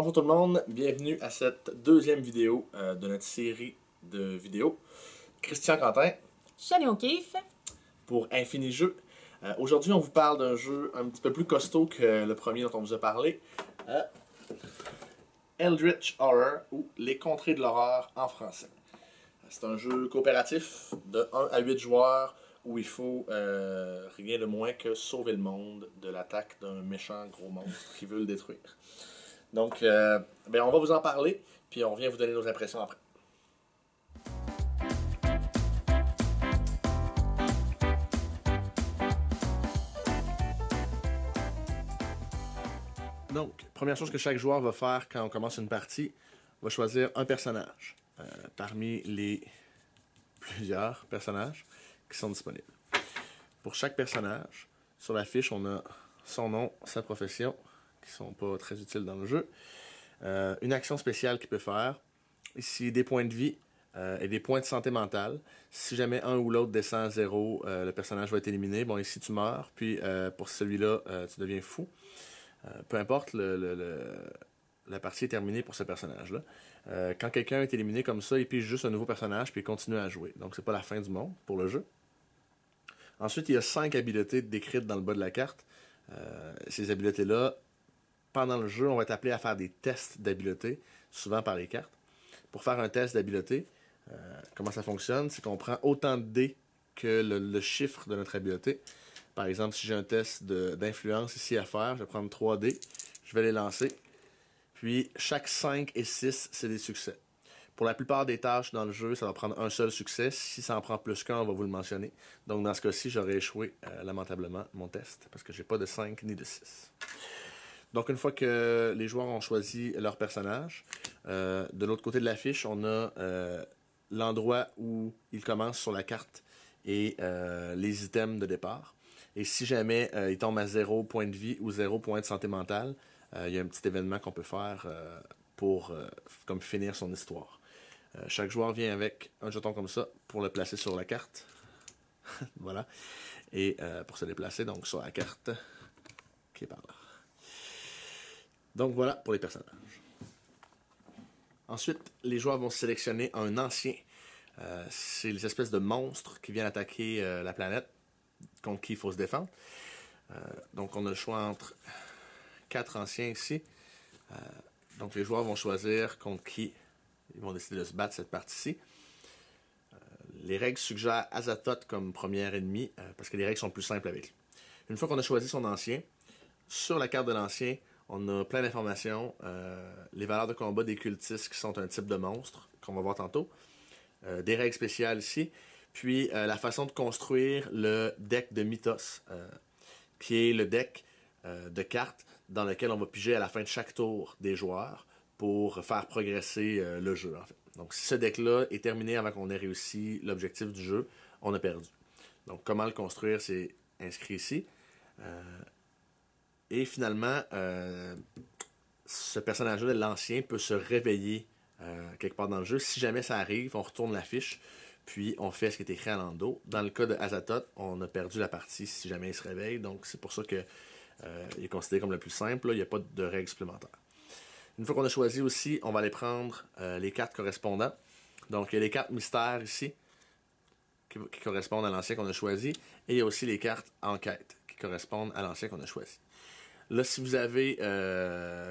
Bonjour tout le monde, bienvenue à cette deuxième vidéo de notre série de vidéos. Christian Quentin Shani O'Keefe pour Infini Jeux. Aujourd'hui, on vous parle d'un jeu un petit peu plus costaud que le premier dont on vous a parlé. Eldritch Horror ou Les Contrées de l'horreur en français. C'est un jeu coopératif de 1 à 8 joueurs où il faut rien de moins que sauver le monde de l'attaque d'un méchant gros monstre qui veut le détruire. Donc, on va vous en parler, puis on vient vous donner nos impressions après. Donc, première chose que chaque joueur va faire quand on commence une partie, va choisir un personnage parmi les plusieurs personnages qui sont disponibles. Pour chaque personnage, sur la fiche, on a son nom, sa profession, qui ne sont pas très utiles dans le jeu. Une action spéciale qu'il peut faire. Ici, des points de vie et des points de santé mentale. Si jamais un ou l'autre descend à 0, le personnage va être éliminé. Bon, ici, tu meurs. Puis, pour celui-là, tu deviens fou. Peu importe, la partie est terminée pour ce personnage-là. Quand quelqu'un est éliminé comme ça, il pige juste un nouveau personnage puis il continue à jouer. Donc, c'est pas la fin du monde pour le jeu. Ensuite, il y a 5 habiletés décrites dans le bas de la carte. Ces habiletés-là, pendant le jeu, on va être appelé à faire des tests d'habileté, souvent par les cartes. Pour faire un test d'habileté, comment ça fonctionne? C'est qu'on prend autant de dés que le chiffre de notre habileté. Par exemple, si j'ai un test d'influence ici à faire, je vais prendre 3 dés, je vais les lancer. Puis, chaque 5 et 6, c'est des succès. Pour la plupart des tâches dans le jeu, ça va prendre un seul succès. Si ça en prend plus qu'un, on va vous le mentionner. Donc, dans ce cas-ci, j'aurais échoué lamentablement mon test, parce que j'ai pas de 5 ni de 6. Donc, une fois que les joueurs ont choisi leur personnage, de l'autre côté de la fiche, on a l'endroit où ils commencent sur la carte et les items de départ. Et si jamais ils tombent à 0 point de vie ou 0 point de santé mentale, il y a un petit événement qu'on peut faire pour comme finir son histoire. Chaque joueur vient avec un jeton comme ça pour le placer sur la carte. Voilà. Et pour se déplacer donc sur la carte qui est par là. Donc voilà pour les personnages. Ensuite, les joueurs vont sélectionner un ancien. C'est les espèces de monstres qui viennent attaquer la planète contre qui il faut se défendre. Donc on a le choix entre 4 anciens ici. Donc les joueurs vont choisir contre qui ils vont décider de se battre cette partie-ci. Les règles suggèrent Azathoth comme premier ennemi parce que les règles sont plus simples avec lui. Une fois qu'on a choisi son ancien, sur la carte de l'ancien, on a plein d'informations, les valeurs de combat des cultistes qui sont un type de monstre, qu'on va voir tantôt, des règles spéciales ici, puis la façon de construire le deck de Mythos, qui est le deck de cartes dans lequel on va piger à la fin de chaque tour des joueurs pour faire progresser le jeu, en fait. Donc si ce deck-là est terminé avant qu'on ait réussi l'objectif du jeu, on a perdu. Donc comment le construire, c'est inscrit ici. Et finalement, ce personnage-là, l'ancien, peut se réveiller quelque part dans le jeu. Si jamais ça arrive, on retourne la fiche, puis on fait ce qui est écrit à l'endos. Dans le cas de Azathoth, on a perdu la partie si jamais il se réveille. Donc c'est pour ça qu'il est considéré comme le plus simple. Là, il n'y a pas de règles supplémentaires. Une fois qu'on a choisi aussi, on va aller prendre les cartes correspondantes. Donc il y a les cartes mystères ici, qui correspondent à l'ancien qu'on a choisi. Et il y a aussi les cartes enquête, qui correspondent à l'ancien qu'on a choisi. Là, si vous avez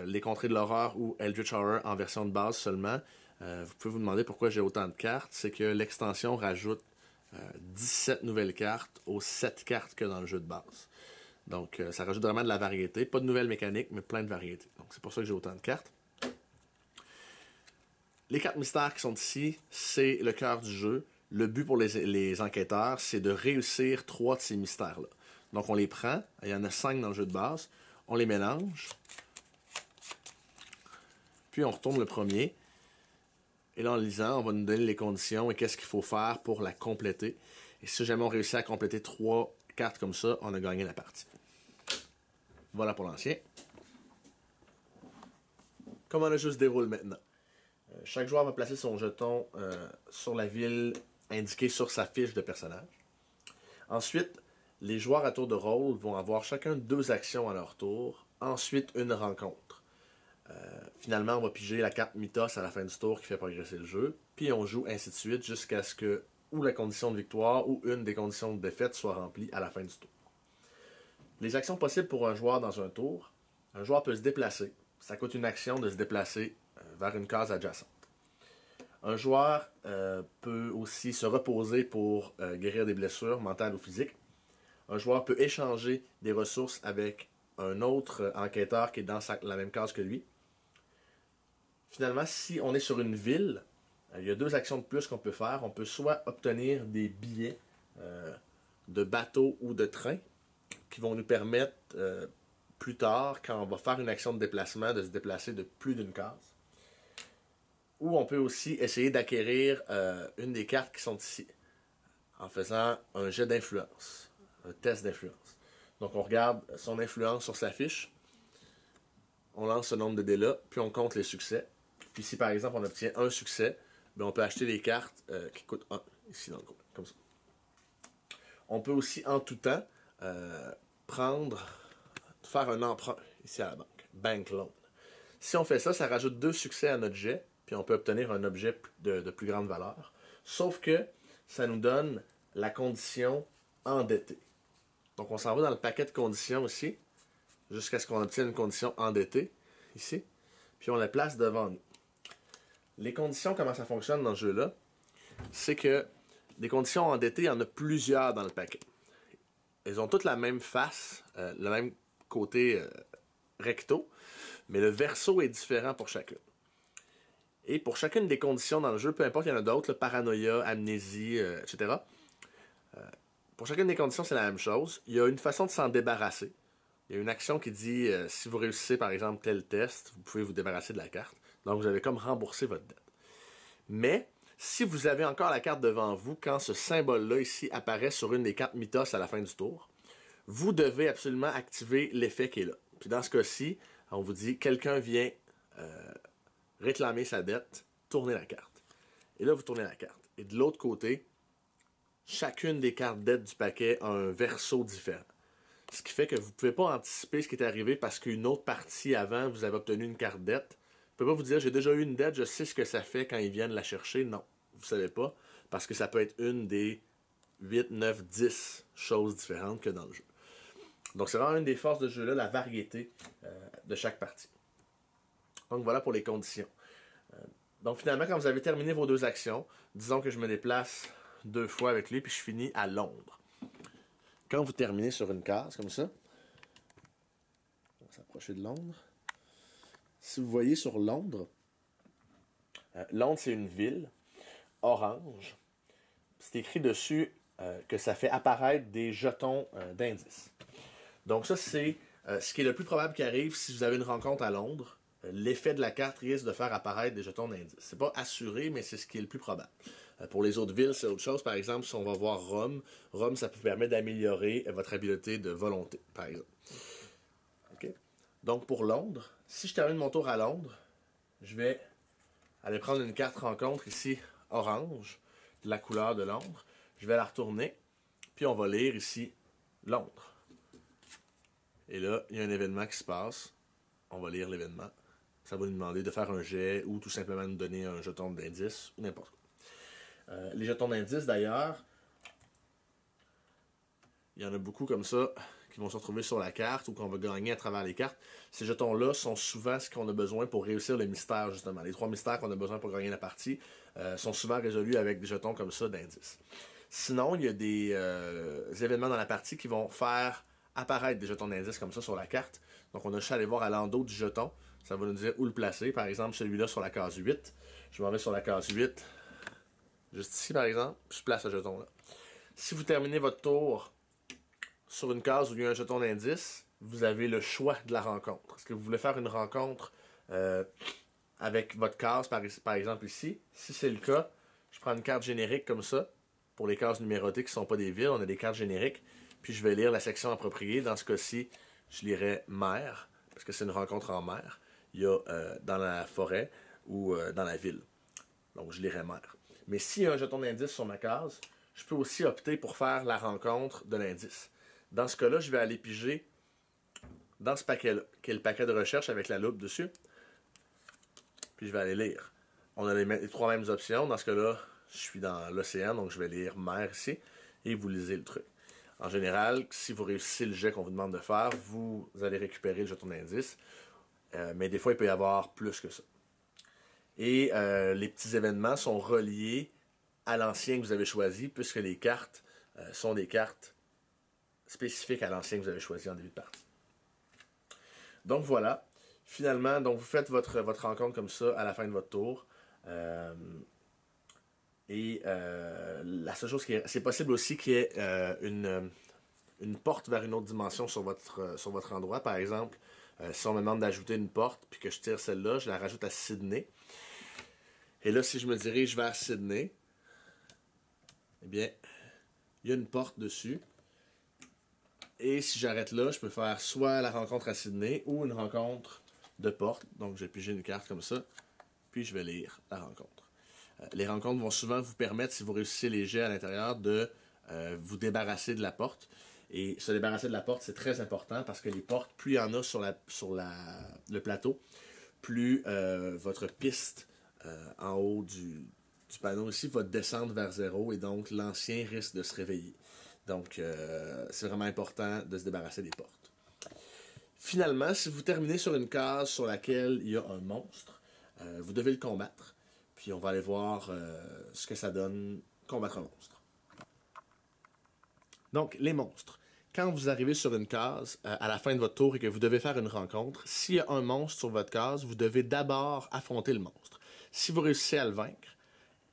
les Contrées de l'horreur ou Eldritch Horror en version de base seulement, vous pouvez vous demander pourquoi j'ai autant de cartes. C'est que l'extension rajoute 17 nouvelles cartes aux 7 cartes qu'il y a dans le jeu de base. Donc, ça rajoute vraiment de la variété. Pas de nouvelles mécaniques, mais plein de variétés. Donc, c'est pour ça que j'ai autant de cartes. Les cartes mystères qui sont ici, c'est le cœur du jeu. Le but pour les enquêteurs, c'est de réussir 3 de ces mystères-là. Donc, on les prend. Il y en a 5 dans le jeu de base. On les mélange. Puis, on retourne le premier. Et là, en lisant, on va nous donner les conditions et qu'est-ce qu'il faut faire pour la compléter. Et si jamais on réussit à compléter 3 cartes comme ça, on a gagné la partie. Voilà pour l'ancien. Comment le jeu se déroule maintenant? Chaque joueur va placer son jeton sur la ville indiquée sur sa fiche de personnage. Ensuite, les joueurs à tour de rôle vont avoir chacun 2 actions à leur tour. Ensuite, une rencontre. Finalement, on va piger la carte Mythos à la fin du tour qui fait progresser le jeu. Puis on joue ainsi de suite jusqu'à ce que ou la condition de victoire ou une des conditions de défaite soit remplie à la fin du tour. Les actions possibles pour un joueur dans un tour. Un joueur peut se déplacer. Ça coûte une action de se déplacer vers une case adjacente. Un joueur peut aussi se reposer pour guérir des blessures mentales ou physiques. Un joueur peut échanger des ressources avec un autre enquêteur qui est dans la même case que lui. Finalement, si on est sur une ville, il y a 2 actions de plus qu'on peut faire. On peut soit obtenir des billets de bateau ou de train qui vont nous permettre plus tard, quand on va faire une action de déplacement, de se déplacer de plus d'une case. Ou on peut aussi essayer d'acquérir une des cartes qui sont ici, en faisant un jet d'influence, un test d'influence. Donc on regarde son influence sur sa fiche, on lance ce nombre de dés-là, puis on compte les succès. Puis si par exemple on obtient un succès, bien, on peut acheter les cartes qui coûtent 1, ici dans le coin, comme ça. On peut aussi en tout temps faire un emprunt ici à la banque, bank loan. Si on fait ça, ça rajoute 2 succès à notre jet, puis on peut obtenir un objet de plus grande valeur. Sauf que ça nous donne la condition endettée. Donc on s'en va dans le paquet de conditions ici, jusqu'à ce qu'on obtienne une condition endettée, ici, puis on la place devant nous. Les conditions, comment ça fonctionne dans ce jeu-là, c'est que des conditions endettées, il y en a plusieurs dans le paquet. Elles ont toutes la même face, le même côté recto, mais le verso est différent pour chacune. Et pour chacune des conditions dans le jeu, peu importe, il y en a d'autres, paranoïa, amnésie, etc. Pour chacune des conditions, c'est la même chose. Il y a une façon de s'en débarrasser. Il y a une action qui dit, si vous réussissez par exemple tel test, vous pouvez vous débarrasser de la carte. Donc vous avez comme remboursé votre dette. Mais, si vous avez encore la carte devant vous, quand ce symbole-là ici apparaît sur une des cartes Mythos à la fin du tour, vous devez absolument activer l'effet qui est là. Puis dans ce cas-ci, on vous dit, quelqu'un vient réclamer sa dette, tournez la carte. Et là, vous tournez la carte. Et de l'autre côté, chacune des cartes dette du paquet a un verso différent. Ce qui fait que vous ne pouvez pas anticiper ce qui est arrivé parce qu'une autre partie avant, vous avez obtenu une carte dette. Je ne peux pas vous dire, j'ai déjà eu une dette, je sais ce que ça fait quand ils viennent la chercher. Non, vous ne savez pas, parce que ça peut être une des 8, 9, 10 choses différentes que dans le jeu. Donc c'est vraiment une des forces de ce jeu-là, la variété de chaque partie. Donc voilà pour les conditions. Donc finalement, quand vous avez terminé vos 2 actions, disons que je me déplace 2 fois avec lui, puis je finis à Londres. Quand vous terminez sur une case, comme ça, on va s'approcher de Londres. Si vous voyez sur Londres, Londres c'est une ville, orange. C'est écrit dessus que ça fait apparaître des jetons d'indices. Donc ça c'est ce qui est le plus probable qui arrive si vous avez une rencontre à Londres. L'effet de la carte risque de faire apparaître des jetons d'indices. C'est pas assuré, mais c'est ce qui est le plus probable. Pour les autres villes, c'est autre chose. Par exemple, si on va voir Rome, Rome, ça peut permettre d'améliorer votre habileté de volonté, par exemple. Okay? Donc pour Londres, si je termine mon tour à Londres, je vais aller prendre une carte rencontre ici, orange, de la couleur de Londres. Je vais la retourner, puis on va lire ici Londres. Et là, il y a un événement qui se passe. On va lire l'événement. Ça va nous demander de faire un jet ou tout simplement nous donner un jeton d'indice ou n'importe quoi. Les jetons d'indice, d'ailleurs, il y en a beaucoup comme ça qui vont se retrouver sur la carte ou qu'on va gagner à travers les cartes. Ces jetons-là sont souvent ce qu'on a besoin pour réussir le mystère, justement. Les 3 mystères qu'on a besoin pour gagner la partie sont souvent résolus avec des jetons comme ça d'indice. Sinon, il y a des événements dans la partie qui vont faire apparaître des jetons d'indice comme ça sur la carte. Donc on a juste à aller voir à l'endos du jeton. Ça va nous dire où le placer. Par exemple, celui-là sur la case 8. Je m'en vais sur la case 8. Juste ici, par exemple. Je place ce jeton-là. Si vous terminez votre tour sur une case où il y a un jeton d'indice, vous avez le choix de la rencontre. Est-ce que vous voulez faire une rencontre avec votre case, par exemple ici? Si c'est le cas, je prends une carte générique comme ça. Pour les cases numérotées qui ne sont pas des villes, on a des cartes génériques. Puis je vais lire la section appropriée. Dans ce cas-ci, je lirai mer, parce que c'est une rencontre en mer. Il y a dans la forêt ou dans la ville. Donc je lirai mer. Mais s'il y a un jeton d'indice sur ma case, je peux aussi opter pour faire la rencontre de l'indice. Dans ce cas-là, je vais aller piger dans ce paquet-là, qui est le paquet de recherche avec la loupe dessus. puis je vais aller lire. On a les trois mêmes options. Dans ce cas-là, je suis dans l'océan, donc je vais lire mer ici, et vous lisez le truc. En général, si vous réussissez le jet qu'on vous demande de faire, vous allez récupérer le jeton d'indice. Mais des fois, il peut y avoir plus que ça. Et les petits événements sont reliés à l'ancien que vous avez choisi, puisque les cartes sont des cartes spécifiques à l'ancien que vous avez choisi en début de partie. Donc voilà. Finalement, donc vous faites votre rencontre comme ça à la fin de votre tour. La seule chose c'est possible aussi qu'il y ait une porte vers une autre dimension sur votre endroit. Par exemple, si on me demande d'ajouter une porte, puis que je tire celle-là, je la rajoute à Sydney. Et là, si je me dirige vers Sydney, eh bien, il y a une porte dessus. Et si j'arrête là, je peux faire soit la rencontre à Sydney ou une rencontre de porte. Donc, j'ai pigé une carte comme ça, puis je vais lire la rencontre. Les rencontres vont souvent vous permettre, si vous réussissez les jets à l'intérieur, de vous débarrasser de la porte. Et se débarrasser de la porte, c'est très important parce que les portes, plus il y en a sur le plateau, plus votre piste en haut du panneau ici va descendre vers zéro et donc l'ancien risque de se réveiller. Donc, c'est vraiment important de se débarrasser des portes. Finalement, si vous terminez sur une case sur laquelle il y a un monstre, vous devez le combattre. Puis on va aller voir ce que ça donne combattre un monstre. Donc, les monstres. Quand vous arrivez sur une case à la fin de votre tour et que vous devez faire une rencontre, s'il y a un monstre sur votre case, vous devez d'abord affronter le monstre. Si vous réussissez à le vaincre,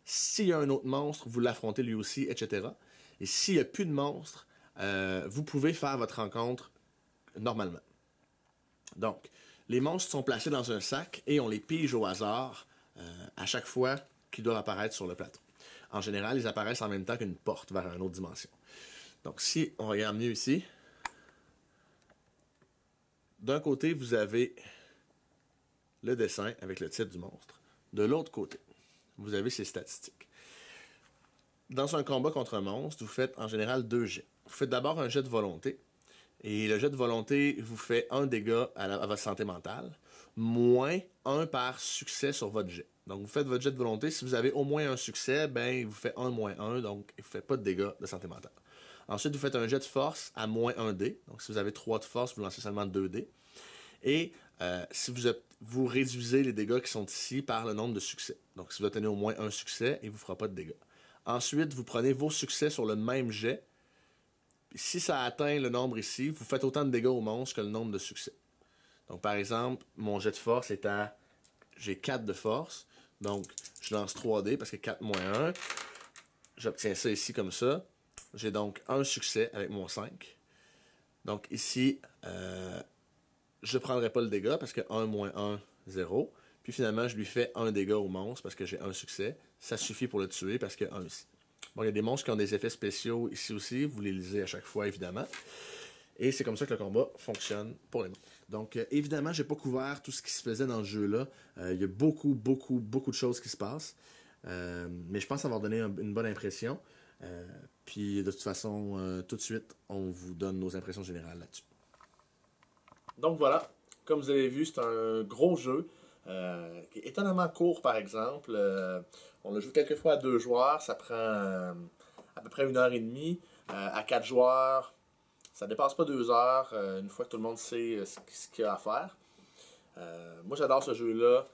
s'il y a un autre monstre, vous l'affrontez lui aussi, etc. Et s'il n'y a plus de monstres, vous pouvez faire votre rencontre normalement. Donc, les monstres sont placés dans un sac et on les pige au hasard à chaque fois qu'ils doivent apparaître sur le plateau. En général, ils apparaissent en même temps qu'une porte vers une autre dimension. Donc, si on regarde mieux ici, d'un côté, vous avez le dessin avec le titre du monstre. De l'autre côté, vous avez ses statistiques. Dans un combat contre un monstre, vous faites en général 2 jets. Vous faites d'abord un jet de volonté. Et le jet de volonté vous fait 1 dégât à votre santé mentale, moins 1 par succès sur votre jet. Donc, vous faites votre jet de volonté. Si vous avez au moins un succès, ben, il vous fait 1 moins 1, donc il ne vous fait pas de dégâts de santé mentale. Ensuite, vous faites un jet de force à moins 1 dé. Donc, si vous avez 3 de force, vous lancez seulement 2 dés. Et si vous réduisez les dégâts qui sont ici par le nombre de succès. Donc, si vous obtenez au moins un succès, il ne vous fera pas de dégâts. Ensuite, vous prenez vos succès sur le même jet. Si ça atteint le nombre ici, vous faites autant de dégâts au monstre que le nombre de succès. Donc, par exemple, mon jet de force est à... J'ai 4 de force. Donc, je lance 3 dés parce que 4 moins 1. J'obtiens ça ici comme ça. J'ai donc un succès avec mon 5. Donc, ici, je ne prendrai pas le dégât parce que 1 moins 1, 0. Puis finalement, je lui fais un dégât au monstre parce que j'ai un succès. Ça suffit pour le tuer parce qu'il y a 1 ici. Bon, il y a des monstres qui ont des effets spéciaux ici aussi. Vous les lisez à chaque fois, évidemment. Et c'est comme ça que le combat fonctionne pour les monstres. Donc, évidemment, j'ai pas couvert tout ce qui se faisait dans ce jeu-là. Il y a beaucoup de choses qui se passent. Mais je pense avoir donné une bonne impression. Puis, de toute façon, tout de suite, on vous donne nos impressions générales là-dessus. Donc voilà, comme vous avez vu, c'est un gros jeu. Qui est étonnamment court, par exemple. On le joue quelques fois à 2 joueurs. Ça prend à peu près 1h30. À 4 joueurs, ça dépasse pas 2 heures. Une fois que tout le monde sait ce qu'il y a à faire. Moi, j'adore ce jeu-là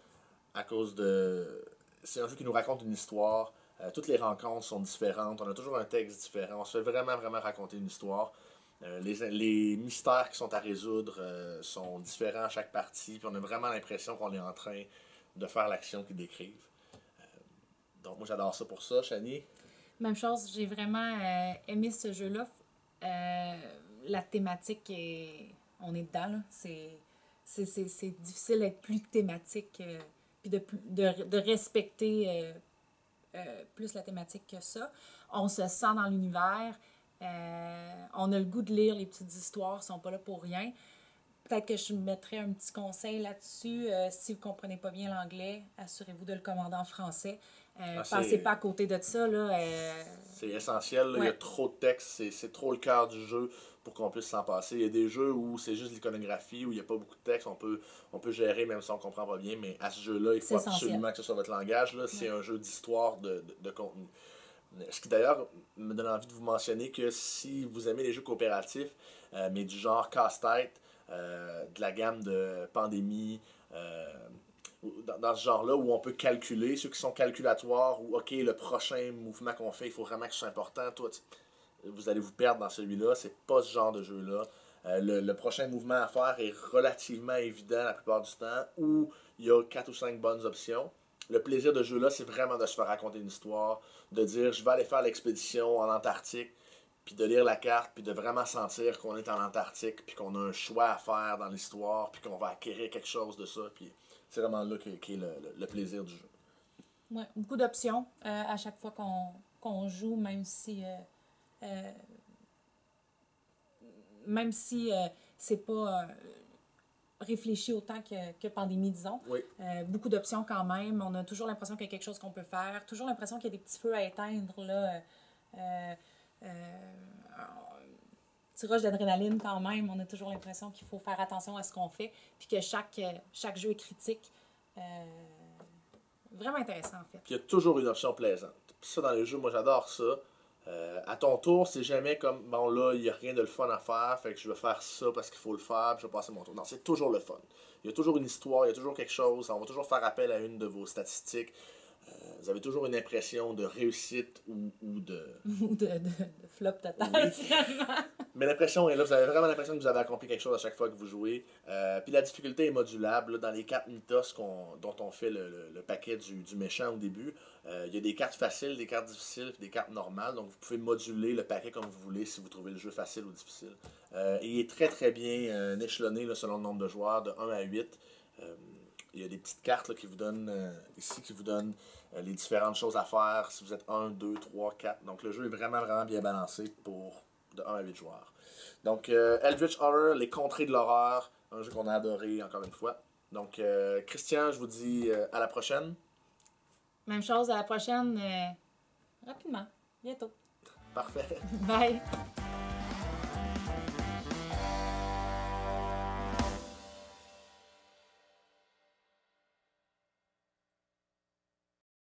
à cause de... C'est un jeu qui nous raconte une histoire. Toutes les rencontres sont différentes. On a toujours un texte différent. On se fait vraiment raconter une histoire. Les mystères qui sont à résoudre sont différents à chaque partie. Puis on a vraiment l'impression qu'on est en train de faire l'action qu'ils décrivent. Donc moi j'adore ça pour ça. Chani? Même chose, j'ai vraiment aimé ce jeu-là. La thématique, on est dedans. Là. C'est difficile d'être plus thématique puis de respecter plus la thématique que ça. On se sent dans l'univers. On a le goût de lire les petites histoires, ils sont pas là pour rien. Peut-être que je mettrais un petit conseil là-dessus. Si vous ne comprenez pas bien l'anglais, assurez-vous de le commander en français. Passez pas à côté de ça. Là, c'est essentiel, là. Il y a trop de texte, c'est trop le cœur du jeu pour qu'on puisse s'en passer. Il y a des jeux où c'est juste l'iconographie, où il n'y a pas beaucoup de texte, on peut gérer même si on ne comprend pas bien, mais à ce jeu-là, il faut absolument que ce soit votre langage. Là. C'est un jeu d'histoire, de contenu. Ce qui d'ailleurs me donne envie de vous mentionner que si vous aimez les jeux coopératifs, mais du genre casse-tête, de la gamme de Pandémie, dans ce genre-là où on peut calculer, ceux qui sont calculatoires, où ok, le prochain mouvement qu'on fait, il faut vraiment que ce soit important, toi, vous allez vous perdre dans celui-là, c'est pas ce genre de jeu-là. Le prochain mouvement à faire est relativement évident la plupart du temps, où il y a 4 ou 5 bonnes options. Le plaisir de ce jeu-là, c'est vraiment de se faire raconter une histoire, de dire je vais aller faire l'expédition en Antarctique, puis de lire la carte, puis de vraiment sentir qu'on est en Antarctique, puis qu'on a un choix à faire dans l'histoire, puis qu'on va acquérir quelque chose de ça, puis c'est vraiment là qu'est le plaisir du jeu. Ouais, beaucoup d'options à chaque fois qu'on joue, même si c'est pas réfléchi autant que Pandémie, disons. Oui. Beaucoup d'options quand même. On a toujours l'impression qu'il y a quelque chose qu'on peut faire. Toujours l'impression qu'il y a des petits feux à éteindre. Là. Tirage d'adrénaline quand même. On a toujours l'impression qu'il faut faire attention à ce qu'on fait. Puis que chaque jeu est critique. Vraiment intéressant, en fait. Puis il y a toujours une option plaisante. Puis ça, dans les jeux, moi, j'adore ça. À ton tour, c'est jamais comme, bon là, il n'y a rien de le fun à faire, fait que je vais faire ça parce qu'il faut le faire, puis je vais passer mon tour. Non, c'est toujours le fun. Il y a toujours une histoire, il y a toujours quelque chose, on va toujours faire appel à une de vos statistiques. Vous avez toujours une impression de réussite ou de... ou de flop total, oui. finalement. Mais l'impression est là, vous avez vraiment l'impression que vous avez accompli quelque chose à chaque fois que vous jouez. Puis la difficulté est modulable. Là, dans les cartes mythos dont on fait le paquet du méchant au début, il y a des cartes faciles, des cartes difficiles, puis des cartes normales. Donc vous pouvez moduler le paquet comme vous voulez si vous trouvez le jeu facile ou difficile. Et il est très très bien échelonné là, selon le nombre de joueurs, de 1 à 8. Il y a des petites cartes là, qui vous donnent ici, qui vous donnent les différentes choses à faire si vous êtes 1, 2, 3, 4. Donc le jeu est vraiment vraiment bien balancé pour de 1 à 8 joueurs. Donc Eldritch Horror, les contrées de l'horreur, un jeu qu'on a adoré encore une fois. Donc Christian, je vous dis à la prochaine. Même chose, à la prochaine, rapidement, bientôt. Parfait. Bye.